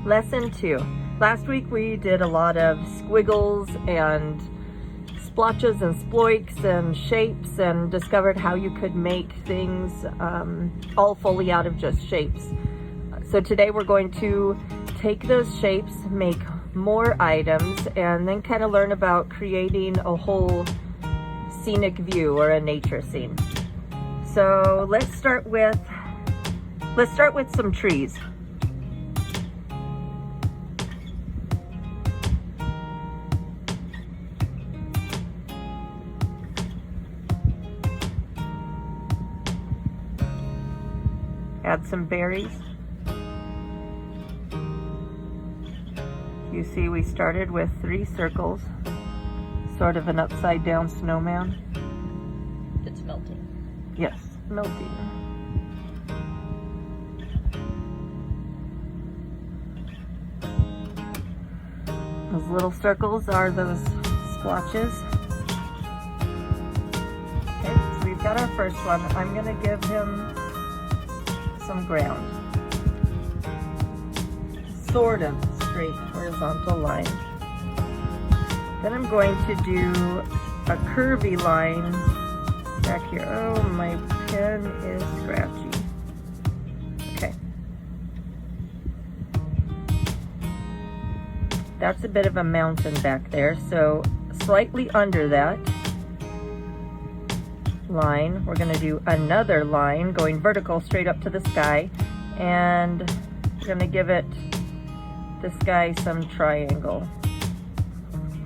Lesson 2. Last week we did a lot of squiggles and splotches and sploiks and shapes and discovered how you could make things all fully out of just shapes. So today we're going to take those shapes, make more items, and then kind of learn about creating a whole scenic view or a nature scene. So let's start with some trees. Add some berries. You see we started with 3 circles, sort of an upside down snowman. It's melting. Yes, melting. Those little circles are those splotches. Okay, so we've got our first one. I'm going to give him some ground. Sort of straight horizontal line. Then I'm going to do a curvy line back here. Oh, my pen is scratchy. Okay. That's a bit of a mountain back there, so slightly under that line, we're going to do another line going vertical straight up to the sky, and we're going to give it the sky some triangle.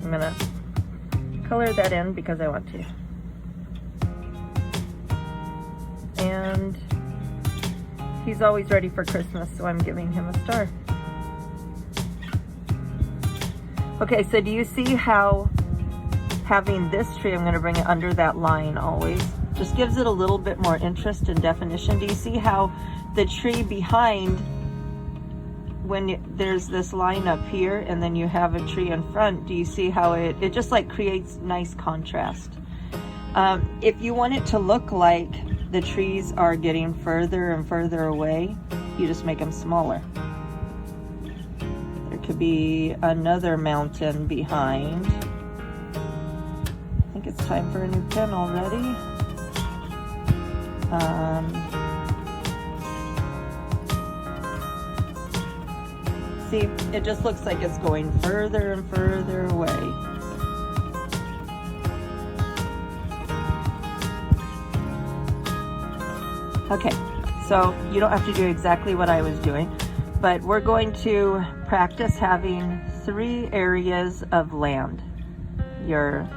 I'm going to color that in because I want to. And he's always ready for Christmas, so I'm giving him a star. Okay, so do you see how having this tree, I'm going to bring it under that line always, just gives it a little bit more interest and definition. Do you see how the tree behind, when there's this line up here and then you have a tree in front, do you see how it just like creates nice contrast? If you want it to look like the trees are getting further and further away, you just make them smaller. There could be another mountain behind. I think it's time for a new pen already. See, it just looks like it's going further and further away. Okay, so you don't have to do exactly what I was doing, but we're going to practice having 3 areas of land. Your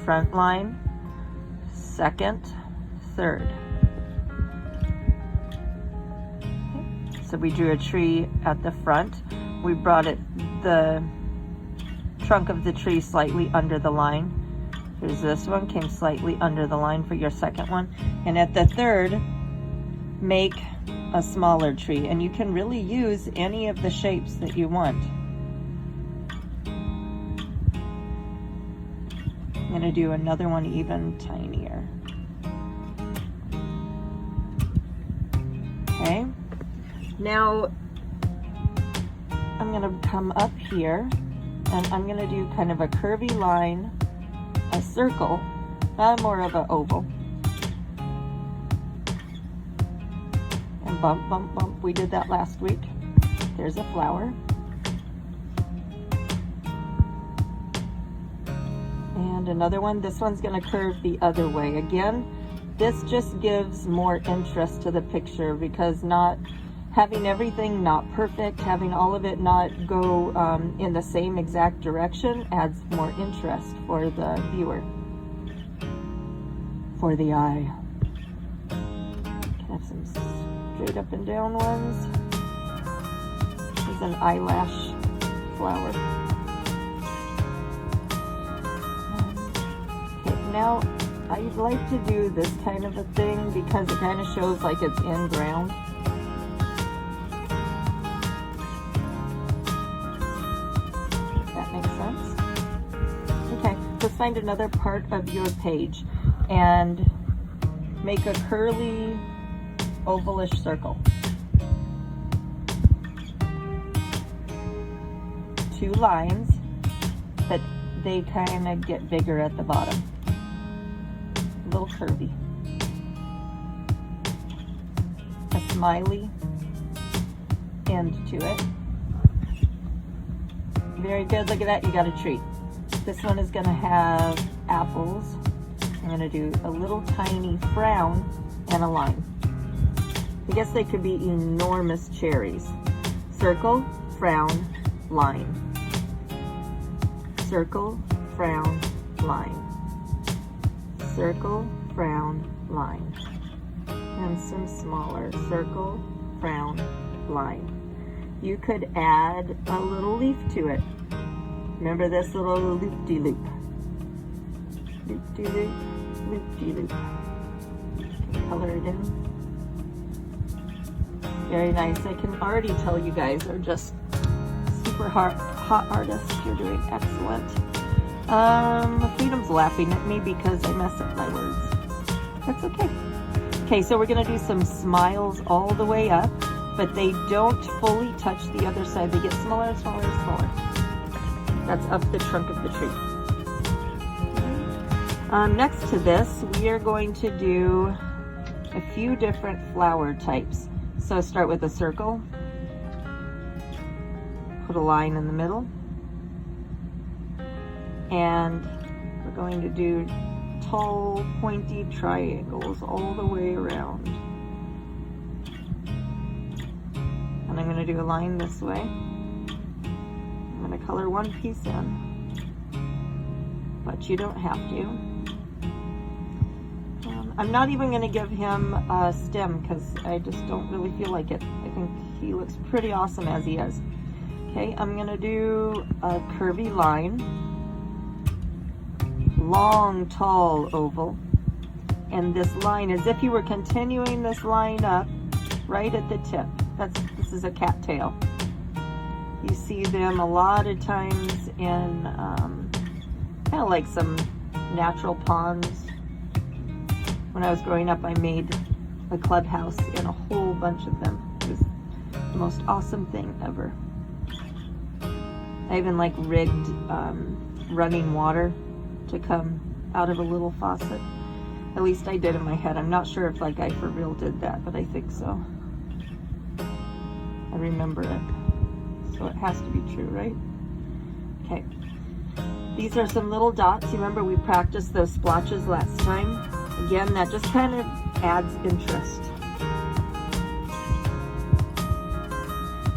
front line, second, third. So we drew a tree at the front. We brought the trunk of the tree slightly under the line. Here's this one, came slightly under the line for your second one. And at the third, make a smaller tree. And you can really use any of the shapes that you want. I'm going to do another one even tinier. Okay. Now, I'm going to come up here and I'm going to do kind of a curvy line, a circle, more of an oval. And bump, bump, bump. We did that last week. There's a flower. And another one. This one's going to curve the other way. Again, this just gives more interest to the picture because having everything not perfect, having all of it not go in the same exact direction adds more interest for the viewer, for the eye. Can have some straight up and down ones. There's an eyelash flower. Okay, now I'd like to do this kind of a thing because it kind of shows like it's in ground. Let's find another part of your page and make a curly ovalish circle. 2 lines, but they kind of get bigger at the bottom. A little curvy. A smiley end to it. Very good, look at that, you got a treat. This one is gonna have apples. I'm gonna do a little tiny frown and a line. I guess they could be enormous cherries. Circle, frown, line. Circle, frown, line. Circle, frown, line. And some smaller. Circle, frown, line. You could add a little leaf to it. Remember this little loop-de-loop. Loop-de-loop, loop-de-loop. Color it in. Very nice. I can already tell you guys are just super hot artists. You're doing excellent. Freedom's laughing at me because I mess up my words. That's okay. Okay, so we're gonna do some smiles all the way up, but they don't fully touch the other side. They get smaller and smaller and smaller. That's up the trunk of the tree. Next to this, we are going to do a few different flower types. So start with a circle, put a line in the middle, and we're going to do tall, pointy triangles all the way around. And I'm going to do a line this way. I'm going to color one piece in, but you don't have to. I'm not even going to give him a stem because I just don't really feel like it. I think he looks pretty awesome as he is. Okay, I'm going to do a curvy line, long, tall oval, and this line, as if you were continuing this line up right at the tip. This is a cattail. You see them a lot of times in kind of like some natural ponds. When I was growing up, I made a clubhouse and a whole bunch of them. It was the most awesome thing ever. I even like rigged running water to come out of a little faucet. At least I did in my head. I'm not sure if like I for real did that, but I think so. I remember it. So it has to be true, right? Okay. These are some little dots. You remember we practiced those splotches last time? Again, that just kind of adds interest.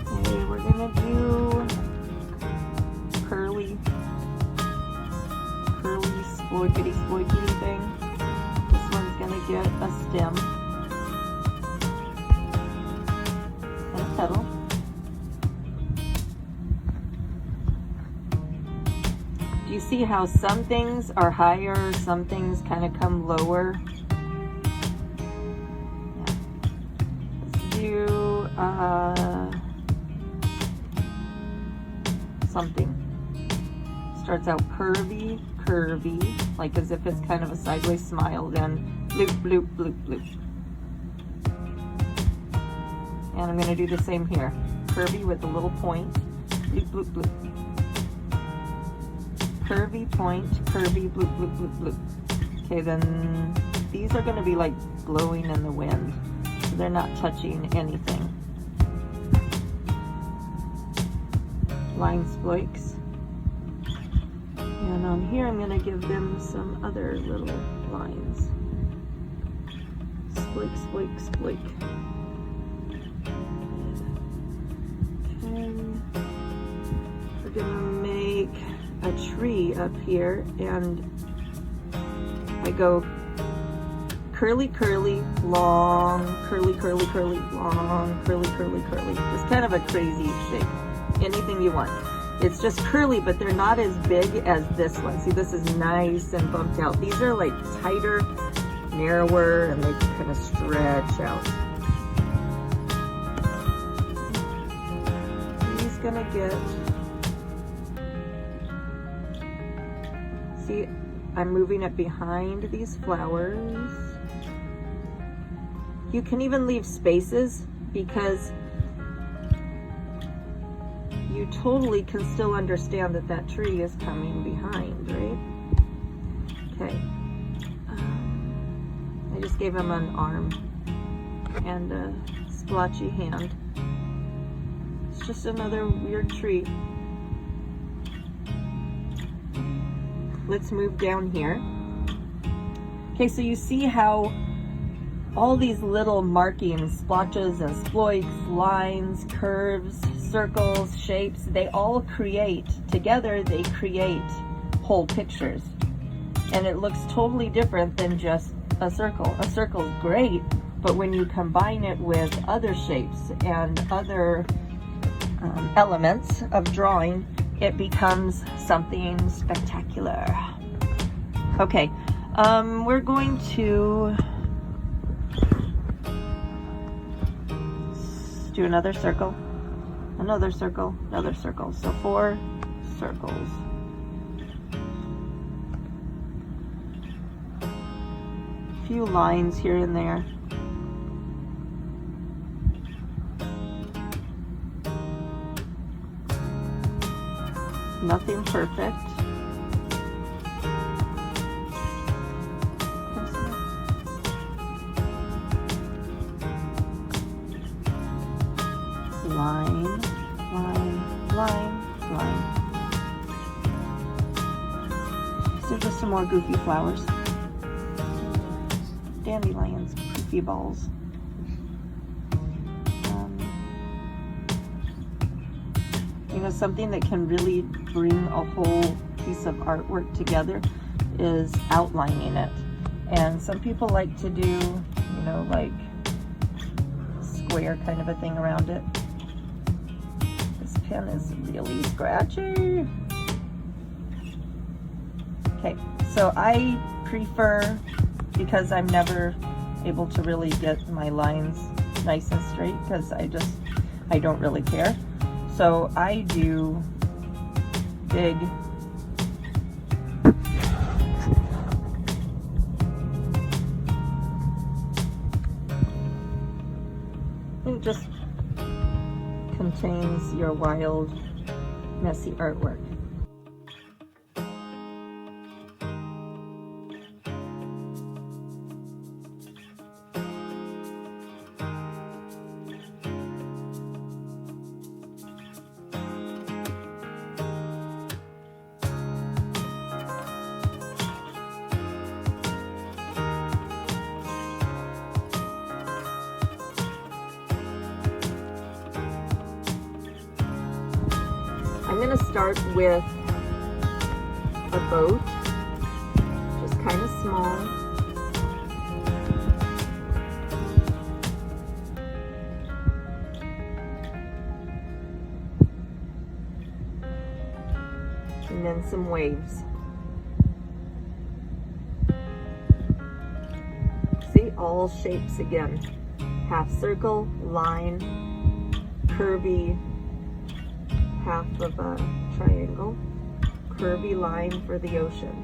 Okay, we're gonna do curly sploikety thing. This one's gonna get a stem and a petal. Do you see how some things are higher, some things kind of come lower? Yeah. Let's do something. Starts out curvy, like as if it's kind of a sideways smile, then loop, loop, loop, loop. And I'm going to do the same here. Curvy with a little point, loop, loop, loop. Curvy point, curvy, bloop, bloop, bloop, bloop. Okay, then these are going to be like blowing in the wind. So they're not touching anything. Line sploiks. And on here I'm going to give them some other little lines. Sploik, sploik, sploik. Okay. We're going to make a tree up here, and I go curly, curly, long, curly, curly, curly, long, curly, curly, curly. Just kind of a crazy shape. Anything you want. It's just curly, but they're not as big as this one. See, this is nice and bumped out. These are like tighter, narrower, and they kind of stretch out. He's gonna get, see, I'm moving it behind these flowers. You can even leave spaces because you you totally can still understand that that tree is coming behind, right? Okay. I just gave him an arm and a splotchy hand. It's just another weird tree. Let's move down here. Okay, so you see how all these little markings, splotches and sploits, lines, curves, circles, shapes, they all create, together they create whole pictures. And it looks totally different than just a circle. A circle is great, but when you combine it with other shapes and other elements of drawing, it becomes something spectacular. Okay, we're going to do another circle, another circle, another circle. So 4 circles. A few lines here and there. Nothing perfect. Line, line, line, line. These are just some more goofy flowers. Dandelions, goofy balls. You know, something that can really bring a whole piece of artwork together is outlining it. And some people like to do, you know, like square kind of a thing around it. This pen is really scratchy. Okay, so I prefer, because I'm never able to really get my lines nice and straight, because I don't really care. So I do big it just contains your wild, messy artwork. I'm going to start with a boat, just kind of small. And then some waves. See, all shapes again. Half circle, line, curvy, half of a triangle, curvy line for the ocean.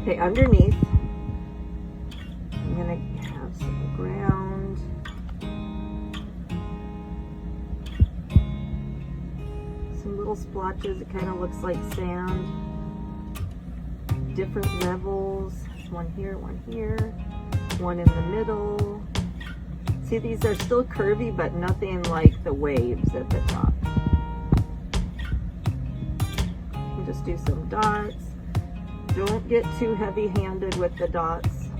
Okay, underneath, I'm gonna have some ground. Some little splotches, it kind of looks like sand. Different levels, one here, one in the middle. See, these are still curvy, but nothing like the waves at the top. And just do some dots. Don't get too heavy-handed with the dots,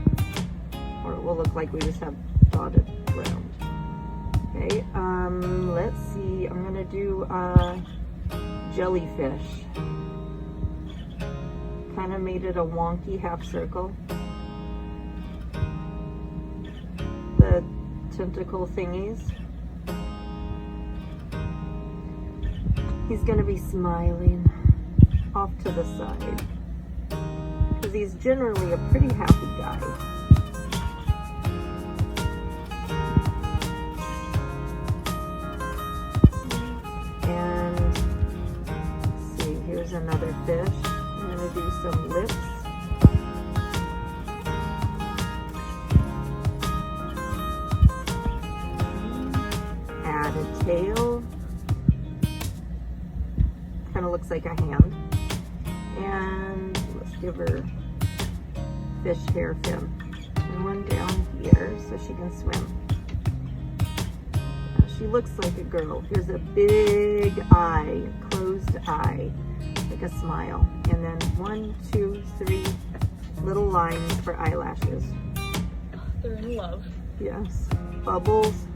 or it will look like we just have dotted ground. Okay, let's see. I'm gonna do a jellyfish. Kind of made it a wonky half circle. The tentacle thingies. He's gonna be smiling off to the side because he's generally a pretty happy guy. And let's see, here's another fish. I'm gonna do some lips. tail. Kind of looks like a hand. And let's give her fish hair fin. And one down here so she can swim. She looks like a girl. Here's a big eye, closed eye, like a smile. And then 1, 2, 3 little lines for eyelashes. They're in love. Yes. Bubbles,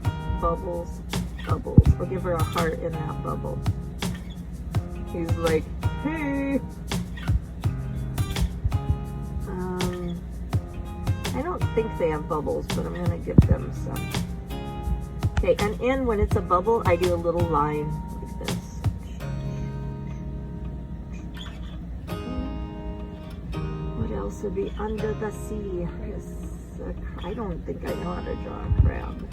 bubbles, bubbles. We'll give her a heart in that bubble. He's like, hey. I don't think they have bubbles, but I'm going to give them some. Okay, and in when it's a bubble, I do a little line like this. What else would be under the sea? I don't think I know how to draw a crab.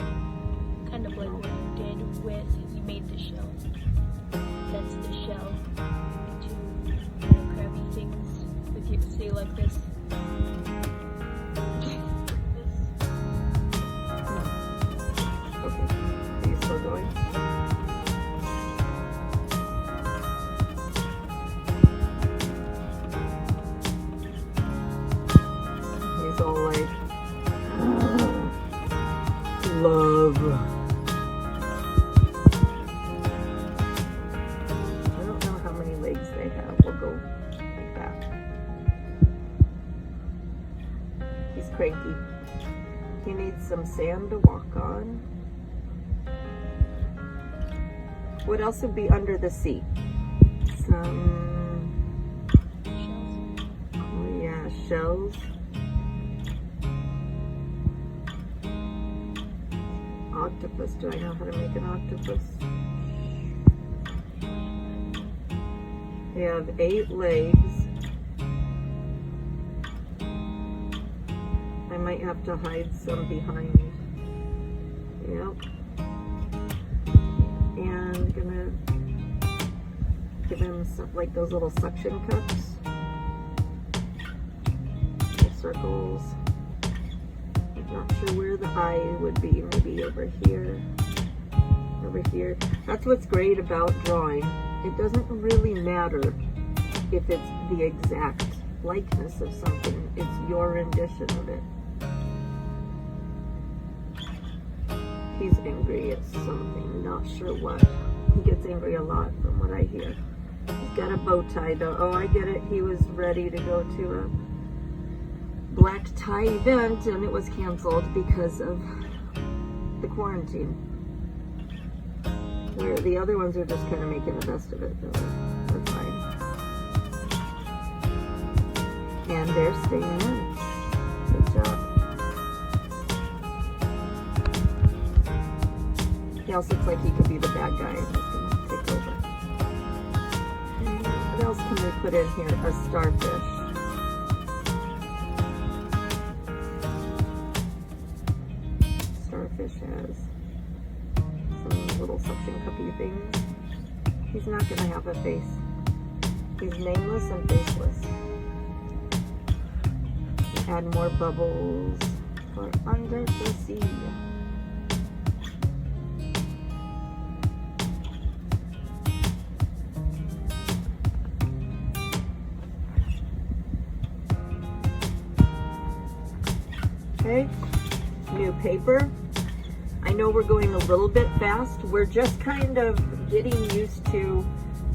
Kind of like what you did with, you made the shell. That's the shell. Two crabby things with your, say like this. Okay, are you still going? He's all like, love. I don't know how many legs they have. We'll go like that. He's cranky. He needs some sand to walk on. What else would be under the sea? Some, oh yeah, shells. Octopus. Do I know how to make an octopus? They have 8 legs. I might have to hide some behind. Yep. And gonna give him some, like those little suction cups. Little circles. I'm not sure where the eye would be. Maybe over here. Over here. That's what's great about drawing. It doesn't really matter if it's the exact likeness of something. It's your rendition of it. He's angry at something, not sure what. He gets angry a lot from what I hear. He's got a bow tie though. Oh, I get it. He was ready to go to a black tie event and it was canceled because of the quarantine. Where the other ones are just kind of making the best of it. They're fine. And they're staying in. Good job. He also looks like he could be the bad guy who's going to take over. What else can we put in here? A starfish. Starfish has some little suction cuppy things. He's not going to have a face. He's nameless and faceless. Add more bubbles for under the sea. Okay, new paper. I know we're going a little bit fast. We're just kind of getting used to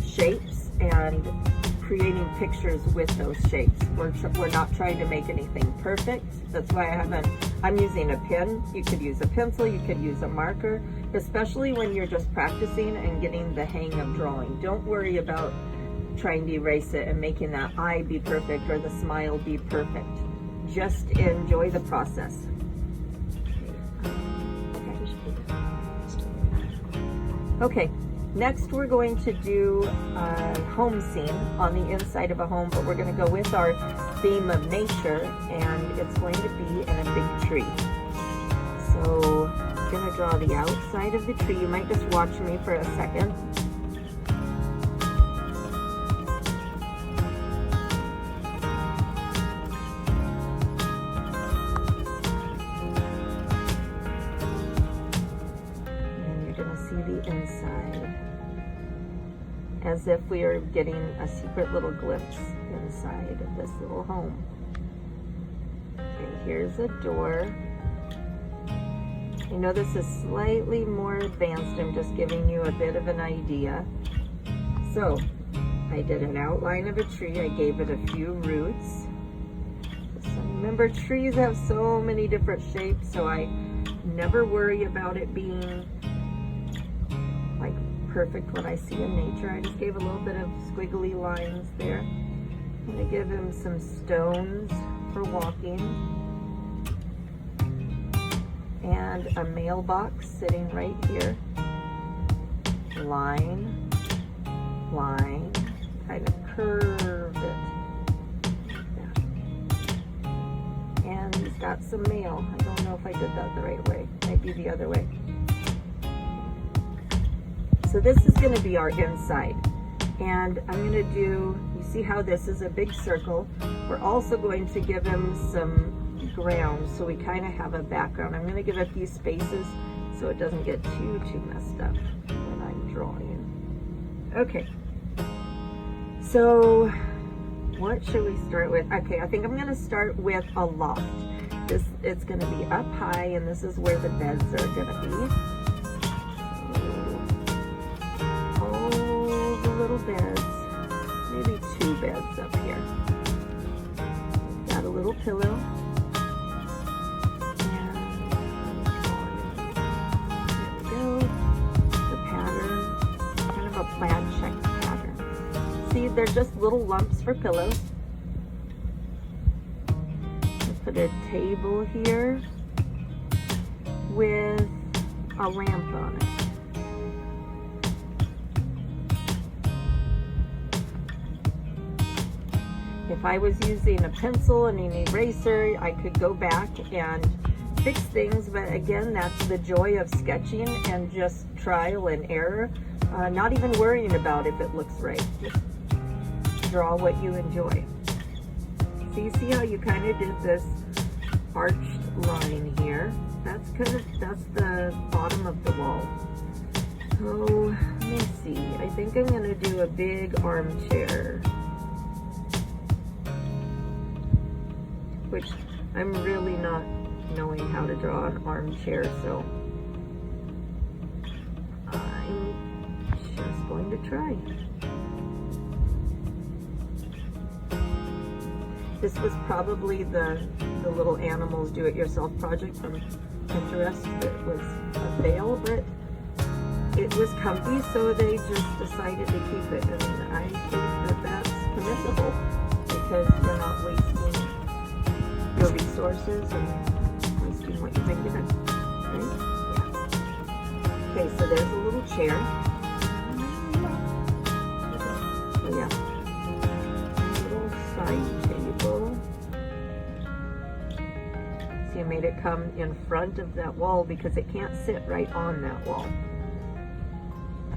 shapes and creating pictures with those shapes. We're not trying to make anything perfect. That's why I'm using a pen. You could use a pencil, you could use a marker, especially when you're just practicing and getting the hang of drawing. Don't worry about trying to erase it and making that eye be perfect or the smile be perfect. Just enjoy the process. Okay, next we're going to do a home scene on the inside of a home, but we're going to go with our theme of nature, and it's going to be in a big tree. So I'm going to draw the outside of the tree. You might just watch me for a second. as if we are getting a secret little glimpse inside of this little home. Okay, here's a door. I know this is slightly more advanced. I'm just giving you a bit of an idea. So I did an outline of a tree. I gave it a few roots. So remember, trees have so many different shapes, so I never worry about it being like perfect what I see in nature. I just gave a little bit of squiggly lines there. I'm going to give him some stones for walking. And a mailbox sitting right here. Line, line, kind of curve it like that. And he's got some mail. I don't know if I did that the right way. Maybe the other way. So this is going to be our inside. And I'm going to do, you see how this is a big circle. We're also going to give him some ground, so we kind of have a background. I'm going to give a few spaces so it doesn't get too messed up when I'm drawing. Okay, so what should we start with? Okay, I think I'm going to start with a loft. It's going to be up high, and this is where the beds are going to be. So, all the little beds, maybe 2 beds up here. Got a little pillow. Plaid check pattern. See, they're just little lumps for pillows. I'll put a table here with a lamp on it. If I was using a pencil and an eraser, I could go back and fix things, but again, that's the joy of sketching and just trial and error. Not even worrying about if it looks right. Just draw what you enjoy. So you see how you kind of did this arched line here? That's the bottom of the wall. So let me see. I think I'm going to do a big armchair, which I'm really not knowing how to draw an armchair, so just going to try. This was probably the little animals do-it-yourself project from Pinterest that was a fail, but it was comfy, so they just decided to keep it, and I think that that's commendable because you're not wasting your resources and wasting what you've been given, right? Yeah. Okay, so there's a little chair. Yeah, little side table. See, I made it come in front of that wall because it can't sit right on that wall.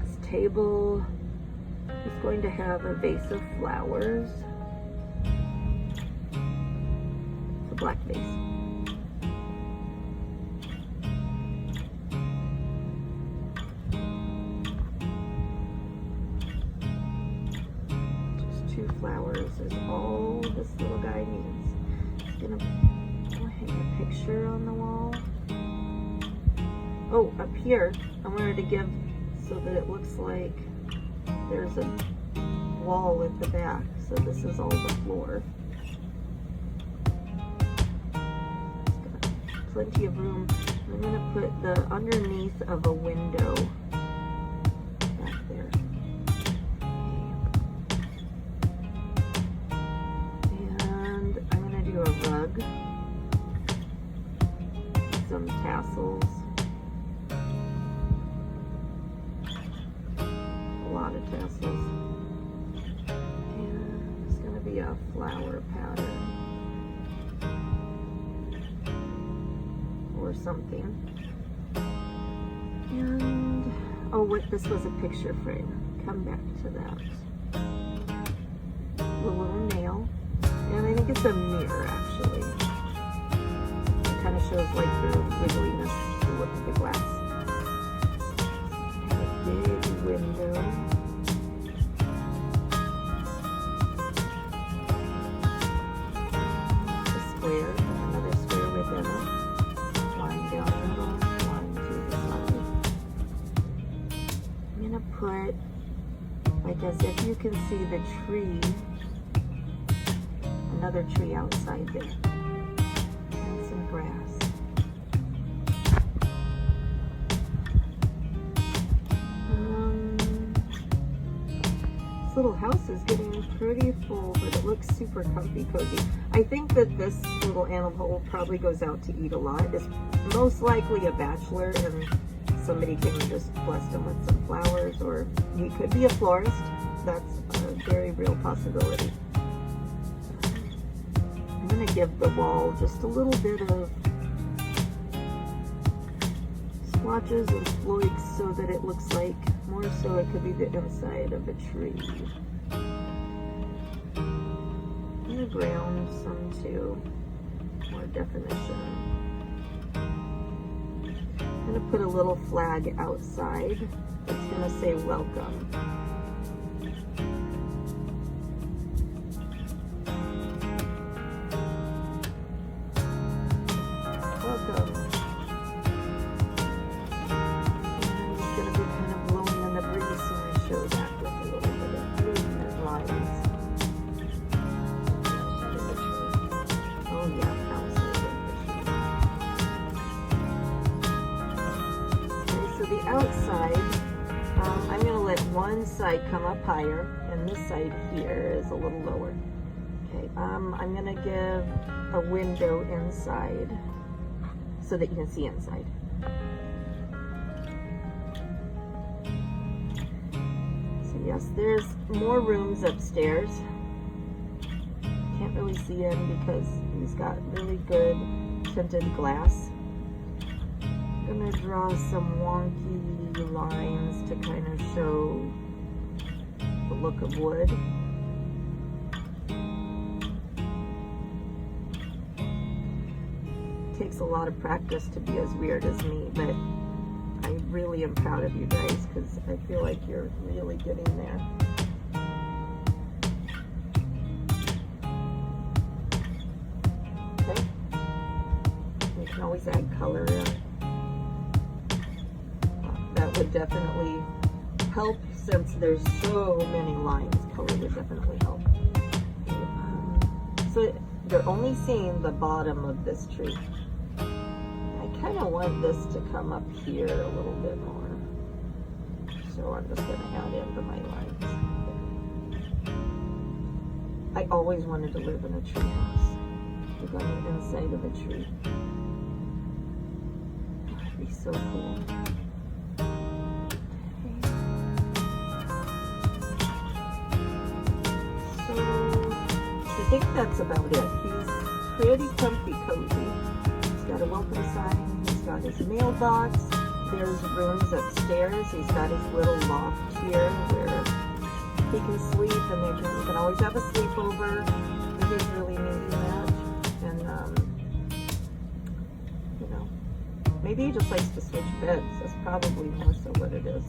This table is going to have a vase of flowers. It's a black vase. Flowers is all this little guy needs. Just gonna hang a picture on the wall. Oh, up here, I wanted to give so that it looks like there's a wall at the back. So this is all the floor. Got plenty of room. I'm gonna put the underneath of a window back there. A rug, some tassels, a lot of tassels, and it's going to be a flower pattern or something. And oh, what, this was a picture frame. Come back to that. The little nail. And I think it's a mirror, actually. It kind of shows like the wiggliness to look at the glass. And a big window. like as if you can see the tree, another tree outside there, and some grass. This little house is getting pretty full, but it looks super comfy, cozy. I think that this little animal probably goes out to eat a lot. It's most likely a bachelor, and somebody can just bless him with some flowers, or he could be a florist. That's a very real possibility. I'm going to give the wall just a little bit of splotches and flakes so that it looks like, more so it could be the inside of a tree. And the ground some too, more definition. I'm going to put a little flag outside. It's going to say welcome. Welcome. Outside, I'm going to let one side come up higher, and this side here is a little lower. Okay, I'm going to give a window inside so that you can see inside. So yes, there's more rooms upstairs. Can't really see in because he's got really good tinted glass. I'm going to draw some wonky lines to kind of show the look of wood. It takes a lot of practice to be as weird as me, but I really am proud of you guys because I feel like you're really getting there. Okay. You can always add color in. That would definitely help since there's so many lines. Color would definitely help. So you're only seeing the bottom of this tree. I kind of want this to come up here a little bit more. So I'm just going to add into my lines. I always wanted to live in a tree house. Live on the inside of a tree. That'd be so cool. I think that's about it. He's pretty comfy cozy. He's got a welcome sign. He's got his mailbox. There's rooms upstairs. He's got his little loft here where he can sleep, and you can always have a sleepover if he's really needing that. And you know, maybe he just likes to switch beds. That's probably more so what it is.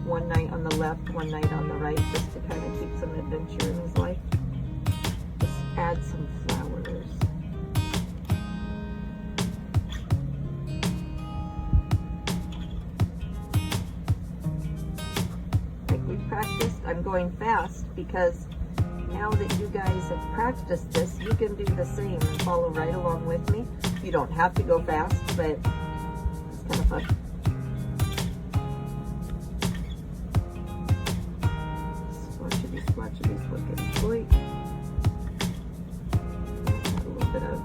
One night on the left, one night on the right, just to kind of keep some adventure in his life. Add some flowers. Like we practiced, I'm going fast because now that you guys have practiced this, you can do the same and follow right along with me. You don't have to go fast, but it's kind of fun. Splotchity, splotchity. Bit of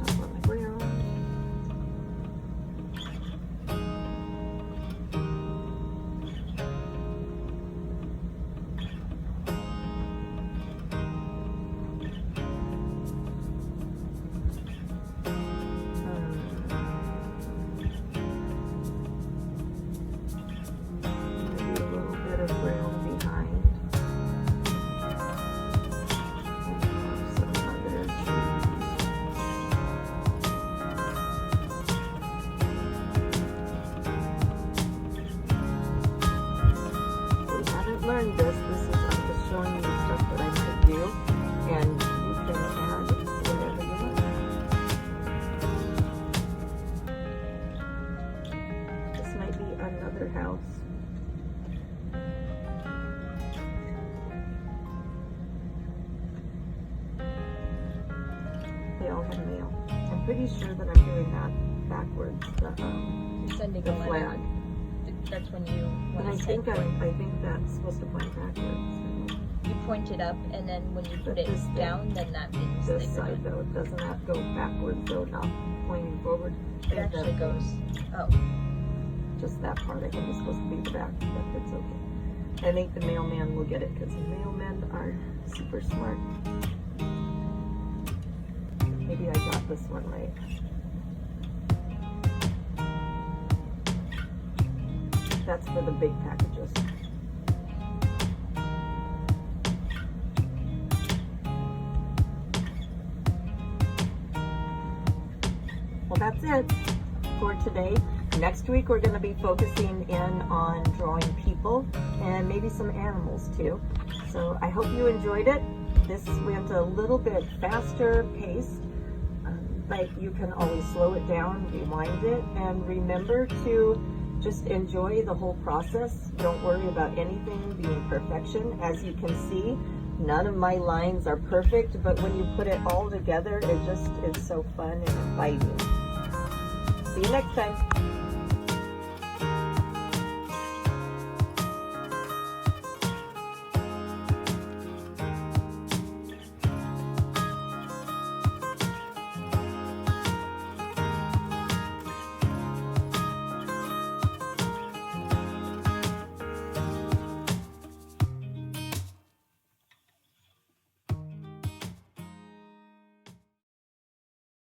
stuff on the ground. Maybe a little bit of ground behind. Some other trees. Learned this. I'm just showing you the stuff that I might do, and you can add whatever you want. This might be another house. all have mail. I'm pretty sure that I'm doing that backwards, You're sending the a letter. flag. That's when you But want I to think send I think that's supposed to point backwards. You point it up, and then when you put it This thing. down, then that means This that you're side done. though, it doesn't have to go backwards though, not pointing forward. It actually goes. Oh, Just that part I think is supposed to be the back, but it's okay. I think the mailman will get it because the mailmen are super smart. Maybe I got this one right. That's for the big packages. Well, that's it for today. Next week we're going to be focusing in on drawing people and maybe some animals too. So I hope you enjoyed it. This went a little bit faster paced, but you can always slow it down, rewind it, and remember to just enjoy the whole process. Don't worry about anything being perfection. As you can see, none of my lines are perfect, but when you put it all together, it just is so fun and inviting. See you next time.